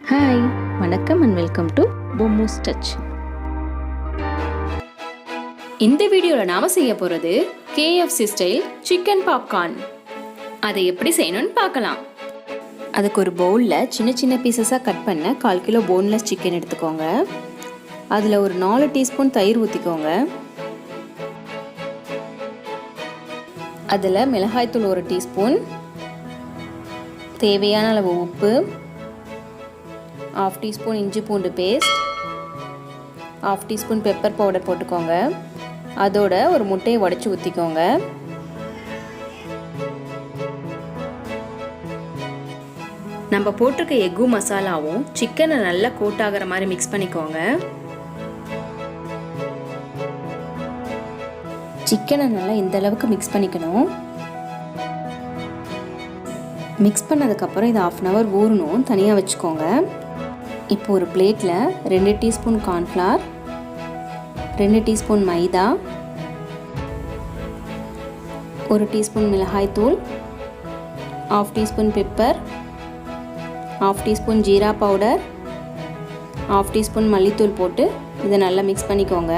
Hi, வணக்கம் and welcome to பொம்மூஸ் touch. இந்த வீடியோவில் நாம் செய்ய போகிறது KFC ஸ்டைல் சிக்கன் பாப்கார்ன். அதை எப்படி செய்யணும்னு பார்க்கலாம். அதுக்கு ஒரு பவுலில் சின்ன சின்ன பீசஸாக கட் பண்ண 1/4 கிலோ போன்லெஸ் சிக்கன் எடுத்துக்கோங்க. அதில் ஒரு 4 டீஸ்பூன் தயிர் ஊற்றிக்கோங்க. அதில் மிளகாய்த்தூள் 1 டீஸ்பூன், தேவையான அளவு உப்பு, 1/2 டீஸ்பூன் இஞ்சி பூண்டு பேஸ்ட், 1/2 டீஸ்பூன் பெப்பர் பவுடர் போட்டுக்கோங்க. அதோட ஒரு முட்டையை உடைச்சி ஊற்றிக்கோங்க. நம்ம போட்டிருக்க எக்கு மசாலாவும் சிக்கனை நல்லா கோட் ஆகிற மாதிரி மிக்ஸ் பண்ணிக்கோங்க. சிக்கனை நல்லா இந்த அளவுக்கு மிக்ஸ் பண்ணிக்கணும். மிக்ஸ் பண்ணதுக்கப்புறம் இதை 1/2 hour ஊறணும், தனியாக வச்சுக்கோங்க. இப்போ ஒரு பிளேட்டில் 2 டீஸ்பூன் கார்ன்ஃப்ளவர், 2 டீஸ்பூன் மைதா, 1 டீஸ்பூன் மிளகாய்த்தூள், 1/2 teaspoon pepper, 1/2 teaspoon jeera powder, 1/2 teaspoon மல்லித்தூள் போட்டு இதை நல்லா மிக்ஸ் பண்ணிக்கோங்க.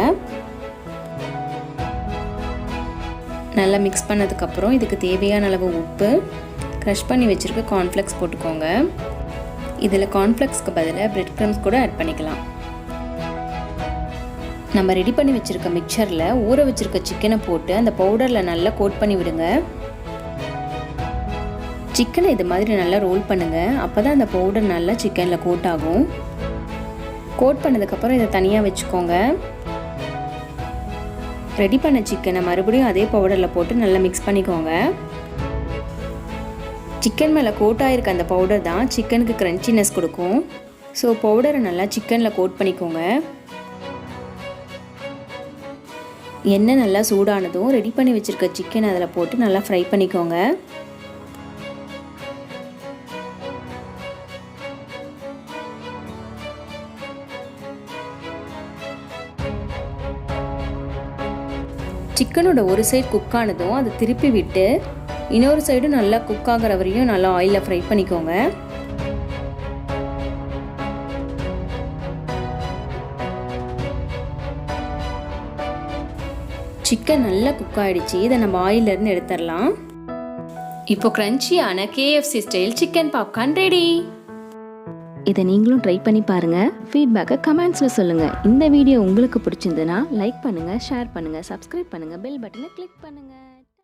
நல்லா மிக்ஸ் பண்ணதுக்கப்புறம் இதுக்கு தேவையான அளவு உப்பு, க்ரஷ் பண்ணி வச்சுருக்க கார்ன்ஃப்ளெக்ஸ் போட்டுக்கோங்க. இதில் கார்ன்ஃப்ளெக்ஸ்க்கு பதிலாக பிரெட் க்ரம்ஸ் கூட ஆட் பண்ணிக்கலாம். நம்ம ரெடி பண்ணி வச்சுருக்க மிக்சரில் ஊற வச்சுருக்க சிக்கனை போட்டு அந்த பவுடரில் நல்லா கோட் பண்ணி விடுங்க. சிக்கனை இது மாதிரி நல்லா ரோல் பண்ணுங்கள். அப்போ தான் அந்த பவுடர் நல்லா சிக்கனில் கோட் ஆகும். கோட் பண்ணதுக்கப்புறம் இதை தனியாக வச்சுக்கோங்க. ரெடி பண்ண சிக்கனை மறுபடியும் அதே பவுடரில் போட்டு நல்லா மிக்ஸ் பண்ணிக்கோங்க. சிக்கன் மேலே கோட் ஆகிருக்க அந்த பவுடர் தான் சிக்கனுக்கு க்ரன்ச்சினஸ் கொடுக்கும். ஸோ பவுடரை நல்லா சிக்கனில் கோட் பண்ணிக்கோங்க. எண்ணெய் நல்லா சூடானதும் ரெடி பண்ணி வச்சுருக்க சிக்கன் அதில் போட்டு நல்லா ஃப்ரை பண்ணிக்கோங்க. சிக்கனோட ஒரு சைடு குக் ஆனதும் அதை திருப்பி விட்டு இன்னொரு சைடும் நல்லா குக் ஆகிற வரையும் நல்லா ஆயிலில் ஃப்ரை பண்ணிக்கோங்க. சிக்கன் நல்லா குக் ஆகிடுச்சு. இதை நம்ம ஆயிலிருந்து எடுத்துடலாம். இப்போ கிரன்ச்சியான KFC style chicken popcorn ready. இதை நீங்களும் ட்ரை பண்ணி பாருங்கள். ஃபீட்பேக்கை கமெண்ட்ஸில் சொல்லுங்கள். இந்த வீடியோ உங்களுக்கு பிடிச்சிருந்துன்னா லைக் பண்ணுங்கள், ஷேர் பண்ணுங்கள், சப்ஸ்கிரைப் பண்ணுங்கள், பெல் பட்டனை கிளிக் பண்ணுங்கள்.